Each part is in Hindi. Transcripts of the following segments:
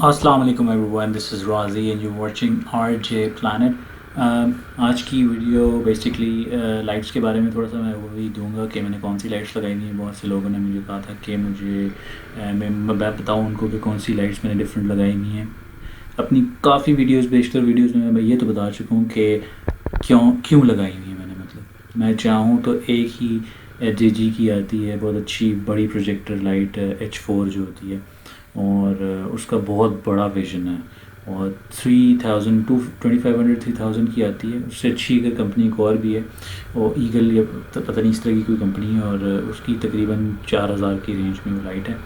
अस्सलाम वालेकुम एवरीवन, दिस इज़ राज़ी and you watching RJ planet. आज की वीडियो बेसिकली लाइट्स के बारे में थोड़ा सा मैं वही दूंगा कि मैंने कौन सी लाइट्स लगाई हुई हैं। बहुत से लोगों ने मुझे कहा था कि मुझे मैं बताऊँ उनको कि कौन सी लाइट्स मैंने डिफरेंट लगाई हुई हैं। अपनी काफ़ी वीडियोस बेशतर वीडियोस में मैं ये तो बता चुका हूँ कि क्यों क्यों लगाई हुई है मैंने। मतलब मैं चाहूँ तो एक ही JG की आती है, बहुत अच्छी बड़ी प्रोजेक्टर लाइट H4 जो होती है, और उसका बहुत बड़ा विजन है, और 3000 टू 2500 3000 की आती है। उससे अच्छी अगर कंपनी एक और भी है, वो ईगल या पता नहीं इस तरह की कोई कंपनी है, और उसकी तकरीबन 4000 की रेंज में वो लाइट है।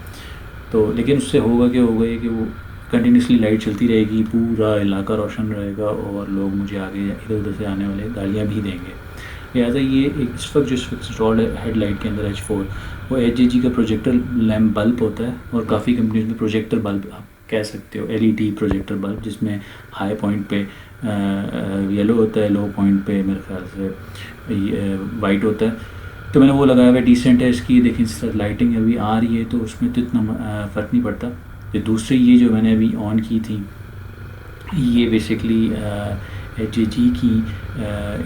तो लेकिन उससे होगा क्या, होगा ये कि वो कंटिन्यूसली लाइट चलती रहेगी, पूरा इलाका रोशन रहेगा, और लोग मुझे आगे इधर उधर से आने वाले गालियाँ भी देंगे। लिहाजा ये एक इस वक्त जो इंस्टॉल्ड है हेडलाइट के अंदर H4, वो HJG का प्रोजेक्टर लैम्प बल्ब होता है, और काफ़ी कंपनीज में प्रोजेक्टर बल्ब आप कह सकते हो, LED प्रोजेक्टर बल्ब, जिसमें हाई पॉइंट पे येलो होता है, लो पॉइंट पे मेरे ख्याल से वाइट होता है। तो मैंने वो लगाया हुआ है, डिसेंट है इसकी। लेकिन इस तरह लाइटिंग अभी आ रही है तो उसमें तो इतना फ़र्क नहीं पड़ता। जो दूसरी ये जो मैंने अभी ऑन की थी, ये बेसिकली HJG की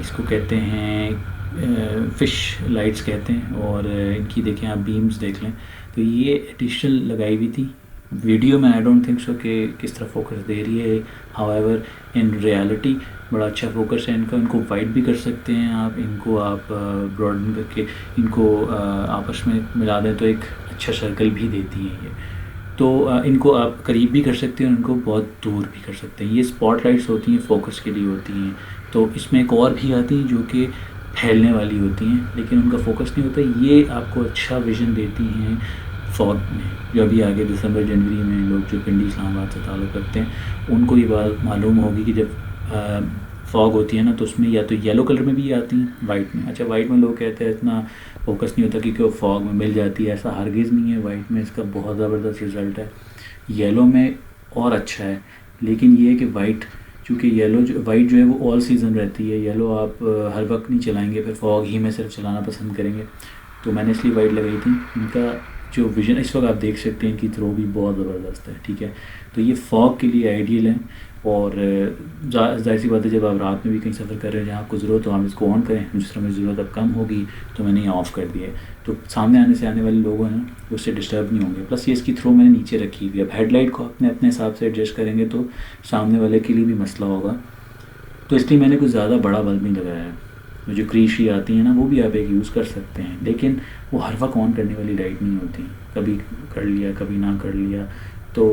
इसको कहते हैं फ़िश लाइट्स कहते हैं, और इनकी देखें आप बीम्स देख लें। तो ये एडिशनल लगाई हुई थी। वीडियो में आई डोंट थिंक सो कि किस तरह फोकस दे रही है, हाउएवर इन रियलिटी बड़ा अच्छा फोकस है इनका। इनको वाइट भी कर सकते हैं आप, इनको आप ब्रॉडन करके इनको आपस में मिला दें तो एक अच्छा सर्कल भी देती है ये। तो इनको आप करीब भी कर सकते हैं और इनको बहुत दूर भी कर सकते हैं। ये स्पॉटलाइट्स होती हैं, फोकस के लिए होती हैं। तो इसमें एक और भी आती हैं जो कि फैलने वाली होती हैं, लेकिन उनका फोकस नहीं होता। ये आपको अच्छा विजन देती हैं फॉग में। जो अभी आगे दिसंबर जनवरी में लोग जो पिंडी इस्लामाबाद से ताल्लुक़ रखते हैं, उनको ये बात मालूम होगी कि जब फॉग होती है ना, तो उसमें या तो येलो कलर में भी आती हैं, वाइट में। अच्छा, वाइट में लोग कहते हैं इतना फोकस नहीं होता क्योंकि वो फॉग में मिल जाती है, ऐसा हरगिज़ नहीं है। वाइट में इसका बहुत ज़बरदस्त रिज़ल्ट है, येलो में और अच्छा है। लेकिन ये है कि वाइट, चूँकि येलो जो वाइट जो है वो ऑल सीज़न रहती है, येलो आप हर वक्त नहीं चलाएंगे, फिर फॉग ही में सिर्फ चलाना पसंद करेंगे। तो मैंने इसलिए वाइट लगाई थी। इनका जो विजन इस वक्त आप देख सकते हैं, इनकी थ्रो भी बहुत ज़बरदस्त है, ठीक है। तो ये फॉग के लिए आइडियल है। और जाहिर सी बात है, जब आप रात में भी कहीं सफ़र कर रहे हैं जहाँ आपको ज़रूरत हो, आप इसको ऑन करें। जिस तरह मुझे ज़रूरत अब कम होगी तो मैंने ये ऑफ़ कर दिया है, तो सामने आने वाले लोग हैं ना, उससे डिस्टर्ब नहीं होंगे। प्लस ये इसकी थ्रो मैंने नीचे रखी हुई है। अब हेडलाइट को अपने अपने हिसाब से एडजस्ट करेंगे तो सामने वाले के लिए भी मसला होगा, तो इसलिए मैंने कुछ ज़्यादा बड़ा बल्ब नहीं लगाया है। वो जो क्रीशी आती है ना, वो भी आप एक यूज़ कर सकते हैं, लेकिन वो हर वक्त ऑन करने वाली लाइट नहीं होती। कभी कर लिया, कभी ना कर लिया। तो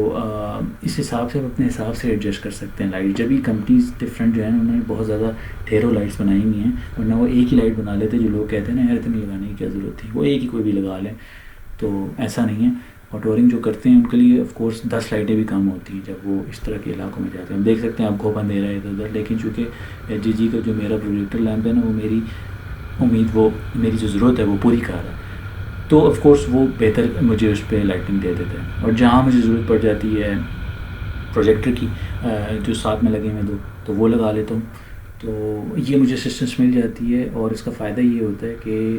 इस हिसाब से आप अपने हिसाब से एडजस्ट कर सकते हैं लाइट। जब भी कंपनीज डिफरेंट जो है ना, उन्होंने बहुत ज़्यादा ढेरों लाइट्स बनाई हुई हैं, वरना वो एक ही लाइट बना लेते। जो लोग कहते हैं ना यार इतनी लगाने की क्या ज़रूरत थी, वो एक ही कोई भी लगा लें। तो ऐसा नहीं है। और टूरिंग जो करते हैं उनके लिए ऑफ कोर्स 10 लाइटें भी कम होती हैं जब वो इस तरह के इलाकों में जाते हैं। हम देख सकते हैं आपको बंद दे रहा है इधर उधर, लेकिन चूँकि HJG का जो मेरा प्रोजेक्टर लैंप है ना, वो मेरी उम्मीद, वो मेरी जो ज़रूरत है वो पूरी कर रहा है। तो ऑफ कोर्स वो बेहतर मुझे उस पर लाइटिंग दे देते हैं। और जहाँ मुझे ज़रूरत पड़ जाती है प्रोजेक्टर की, जो साथ में लगे हुए दो, तो वो लगा लेता हूँ। तो ये मुझे असिस्टेंस मिल जाती है, और इसका फ़ायदा ये होता है कि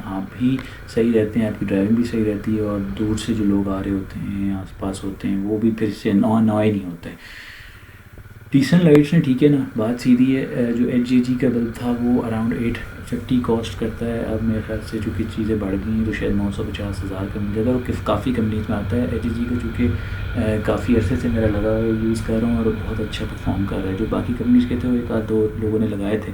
आप भी सही रहते हैं, आपकी ड्राइविंग भी सही रहती है, और दूर से जो लोग आ रहे होते हैं, आसपास होते हैं, वो भी फिर से नॉय नहीं होते हैं। डिसेंट लाइट्स हैं, ठीक है ना, बात सीधी है। जो HJG का बल्ब था वो अराउंड 850 कॉस्ट करता है। अब मेरे ख्याल से चूँकि चीज़ें बढ़ गई हैं तो शायद 950,000 का मिल जाएगा। और काफ़ी कंपनीज में आता है HJG का, चूँकि काफ़ी अरसे से मेरा लगा हुआ यूज़ कर रहा हूँ और बहुत अच्छा परफॉर्म कर रहा है। जो बाकी कंपनीज के थे वो एक आध दो लोगों ने लगाए थे,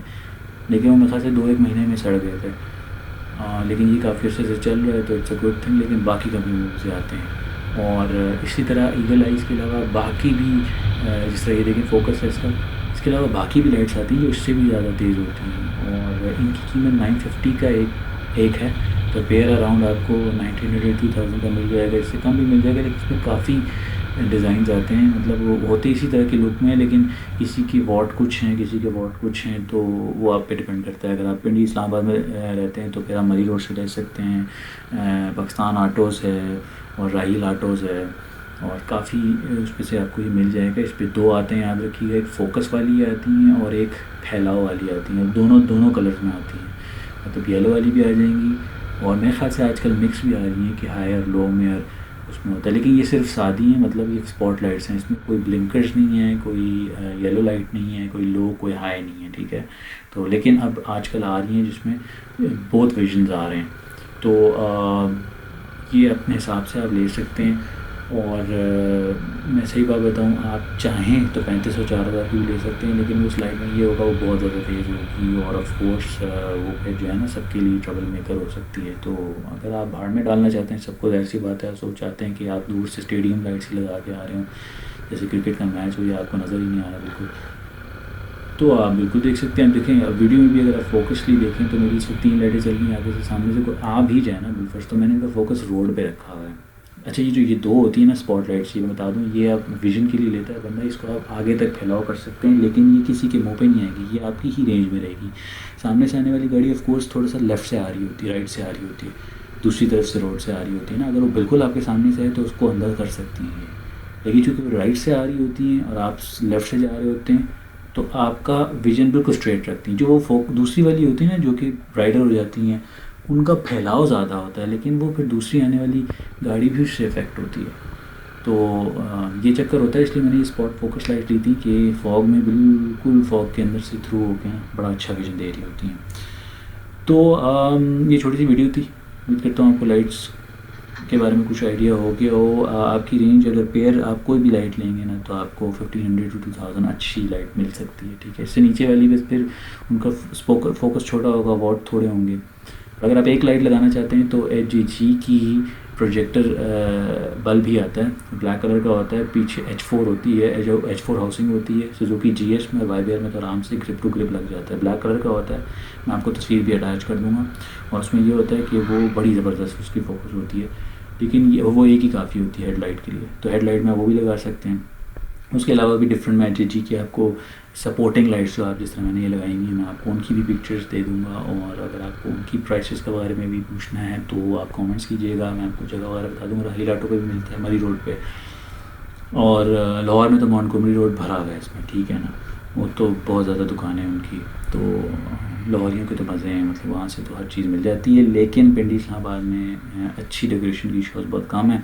लेकिन वो मेरे ख्याल से 2-1 महीने में सड़ गए थे। लेकिन ये काफ़ी अरसे से चल रहा है, तो इट्स अ गुड थिंग। लेकिन बाकी कंपनी से आते हैं। और इसी तरह ईगल आइज़ के अलावा बाकी भी जिस तरह ये देखें फोकस है इसका, इसके अलावा बाकी भी लाइट्स आती हैं जो इससे भी ज़्यादा तेज़ होती हैं, और इनकी कीमत 950 का एक है। तो पेयर अराउंड आपको 1900-2000 का मिल जाएगा, इससे कम भी मिल जाएगा। लेकिन इसमें काफ़ी डिज़ाइन्स आते हैं, मतलब वो होते इसी तरह के लुक में, लेकिन किसी की वॉट कुछ हैं, किसी के वॉट कुछ हैं, तो वो आप पे डिपेंड करता है। अगर आप पिंडी इस्लामाबाद में रहते हैं तो फिर आप मरी रोड से ले सकते हैं। पाकिस्तान ऑटोज़ है और राहील ऑटोज़ है, और काफ़ी उस पे से आपको ये मिल जाएगा। इस पे दो आते हैं, याद रखिएगा, एक फोकस वाली आती हैं और एक फैलाव वाली आती हैं। दोनों दोनों कलर्स में आती हैं, मतलब येलो वाली भी आ जाएंगी, और मेरे ख्याल से आजकल मिक्स भी आ रही हैं कि हाई और लो में, और उसमें होता है। लेकिन ये सिर्फ सादी हैं, मतलब ये स्पॉट लाइट्स हैं, इसमें कोई ब्लिंकर्स नहीं है, कोई येलो लाइट नहीं है, कोई लो कोई हाई नहीं है, ठीक है। तो लेकिन अब आजकल आ रही हैं जिसमें बहुत विजन्स आ रहे हैं, तो ये अपने हिसाब से आप ले सकते हैं। और मैं सही बात बताऊँ, आप चाहें तो 3500 4000 की भी ले सकते हैं, लेकिन उस लाइट में ये होगा वो बहुत ज़्यादा तेज़ होगी, और ऑफ कोर्स वो फिर जो है ना सबके लिए ट्रबल मेकर हो सकती है। तो अगर आप भाड़ में डालना चाहते हैं सबको, ऐसी बात है, आप सोच चाहते हैं कि आप दूर से स्टेडियम लाइट्स ही लगा के आ रहे हो, जैसे क्रिकेट का मैच हो, या आपको नज़र ही नहीं आ रहा बिल्कुल, तो आप बिल्कुल देख सकते हैं। आप देखें वीडियो में भी अगर आप फोकसली देखें तो मेरी इसमें 3 लाइटें चल रही हैं, आगे से सामने से कोई आ भी जाए ना बिल्कुल, तो मैंने इनका फोकस रोड पे रखा हुआ है। अच्छा, ये जो ये 2 होती है ना स्पॉट लाइट्स, ये मैं बता दूँ, ये आप विजन के लिए लेता है बंदा, इसको आप आगे तक फैलाव कर सकते हैं, लेकिन ये किसी के मुंह पे नहीं आएगी, ये आपकी ही रेंज में रहेगी। सामने से आने वाली गाड़ी ऑफ कोर्स थोड़ा सा लेफ़्ट से आ रही होती है, राइट से आ रही होती है, दूसरी तरफ से रोड से आ रही होती है ना, अगर वो बिल्कुल आपके सामने से है तो उसको अंदर कर सकती हैं ये। लेकिन चूँकि वो राइट से आ रही होती हैं और आप लेफ़्ट से जा रहे होते हैं, तो आपका विजन बिल्कुल स्ट्रेट रखती हैं। जो वो दूसरी वाली होती है ना, जो कि ब्राइडर हो जाती हैं, उनका फैलाव ज़्यादा होता है, लेकिन वो फिर दूसरी आने वाली गाड़ी भी उससे इफ़ेक्ट होती है। तो ये चक्कर होता है, इसलिए मैंने ये स्पॉट फोकस लाइट ली थी कि फॉग में बिल्कुल फॉग के अंदर से थ्रू होकर बड़ा अच्छा विजन दे रही होती हैं। तो ये छोटी सी वीडियो थी, उम्मीद करता हूँ आपको लाइट्स के बारे में कुछ आइडिया हो गया हो। आपकी रेंज अगर पेयर आप कोई भी लाइट लेंगे ना, तो आपको 1500 to 2000 अच्छी लाइट मिल सकती है, ठीक है। इससे नीचे वाली बस फिर उनका फोकस छोटा होगा, वॉट थोड़े होंगे। अगर आप एक लाइट लगाना चाहते हैं तो HG की ही प्रोजेक्टर बल्ब ही आता है, ब्लैक कलर का होता है, पीछे H4 होती है, H4 हाउसिंग होती है। सुजुकी GS में वाइबियर में तो आराम से ग्रिप टू ग्रिप लग जाता है, ब्लैक कलर का होता है। मैं आपको तस्वीर भी अटैच कर दूँगा, और उसमें ये होता है कि वो बड़ी ज़बरदस्त उसकी फोकस होती है, लेकिन ये वो एक ही काफ़ी होती है हेडलाइट के लिए, तो हेडलाइट में वो भी लगा सकते हैं। उसके अलावा भी डिफरेंट मैं HG की आपको सपोर्टिंग लाइट्स, जो आप जिस तरह मैंने ये लगाएंगी, मैं आपको उनकी भी पिक्चर्स दे दूंगा। और अगर आपको उनकी प्राइसेस के बारे में भी पूछना है तो आप कमेंट्स कीजिएगा, मैं आपको जगह वगैरह बता दूँगा। राहील ऑटो पे भी मिलता है, मरी रोड पे, और लाहौर में तो मोंटगोमरी रोड भरा हुआ है इसमें, ठीक है ना, वो तो बहुत ज़्यादा दुकानें हैं उनकी, तो लाहौरियों के तो मज़े हैं, मतलब वहाँ से तो हर चीज़ मिल जाती है। लेकिन पिंडी इस्लामाबाद में अच्छी डेकोरेशन की शॉप्स बहुत कम है।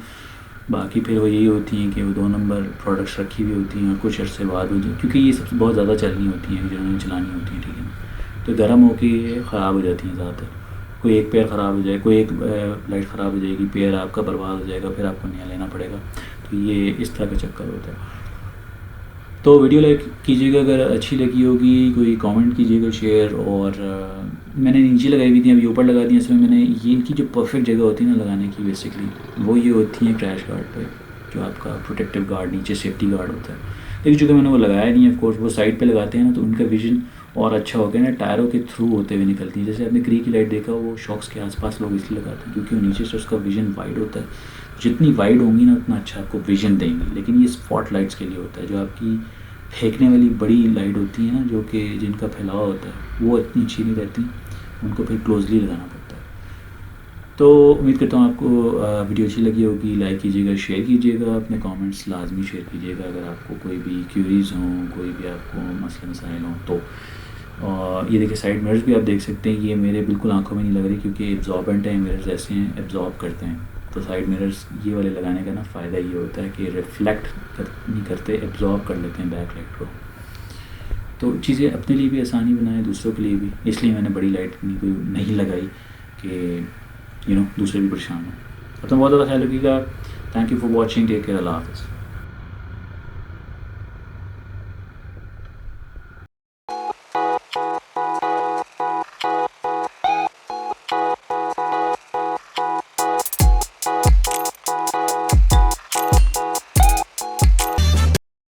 बाकी फिर वो यही होती हैं कि वो 2 नंबर प्रोडक्ट्स रखी हुई होती हैं, और कुछ अर्से बाद हो जाए, क्योंकि ये सब बहुत ज़्यादा चलनी होती हैं, जिन्होंने चलानी होती हैं, ठीक है ना, तो गर्म होकर ख़राब हो जाती हैं ज़्यादातर। कोई एक पेयर ख़राब हो जाए, कोई एक लाइट ख़राब हो जाएगी, पेयर आपका बर्बाद हो जाएगा, फिर आपको नया लेना पड़ेगा। तो ये इस तरह का चक्कर होता है। तो वीडियो लाइक कीजिएगा अगर अच्छी लगी होगी, कोई कमेंट कीजिएगा, शेयर। और मैंने नीचे लगाई हुई थी, अभी ऊपर लगा दी। इसमें मैंने ये इनकी जो परफेक्ट जगह होती है ना लगाने की, बेसिकली वो ये होती है क्रैश गार्ड पे, जो आपका प्रोटेक्टिव गार्ड नीचे सेफ्टी गार्ड होता है। लेकिन चूँकि मैंने वो लगाया नहीं है, ऑफकोर्स वो साइड पे लगाते हैं ना, तो उनका विजन और अच्छा हो गया ना, टायरों के थ्रू होते हुए निकलती है। जैसे आपने ग्री की लाइट देखा, वो शॉक्स के आसपास लोग इसलिए लगाते हैं क्योंकि नीचे से उसका विजन वाइड होता है। जितनी वाइड होंगी ना, उतना अच्छा आपको विजन देंगी। लेकिन ये स्पॉट लाइट्स के लिए होता है, जो आपकी फेंकने वाली बड़ी लाइट होती है ना, जो कि जिनका फैलाव होता है, वो इतनी अच्छी नहीं रहती, उनको फिर क्लोजली लगाना पड़ता है। तो उम्मीद करता हूँ आपको वीडियो अच्छी लगी होगी। लाइक कीजिएगा, शेयर कीजिएगा, अपने कमेंट्स लाजमी शेयर कीजिएगा अगर आपको कोई भी क्यूरीज़ हों, कोई भी आपको मसले मसाइल हों तो। और ये देखिए साइड मिरर्स भी आप देख सकते हैं, ये मेरे बिल्कुल आंखों में नहीं लग रही, क्योंकि एब्जॉर्बेंट हैं मिरर्स, ऐसे हैं, एब्जॉर्ब करते हैं। तो साइड मिरर्स ये वाले लगाने का ना फ़ायदा ये होता है कि रिफ्लेक्ट नहीं करते, एब्जॉर्ब कर लेते हैं बैक लाइट को। तो चीज़ें अपने लिए भी आसानी बनाए, दूसरों के लिए भी, इसलिए मैंने बड़ी लाइट नहीं लगाई कि दूसरे भी परेशान हों। अपना बहुत ज़्यादा ख्याल रखिएगा। Thank you for watching, take care, अल्लाह हाफ़िज़।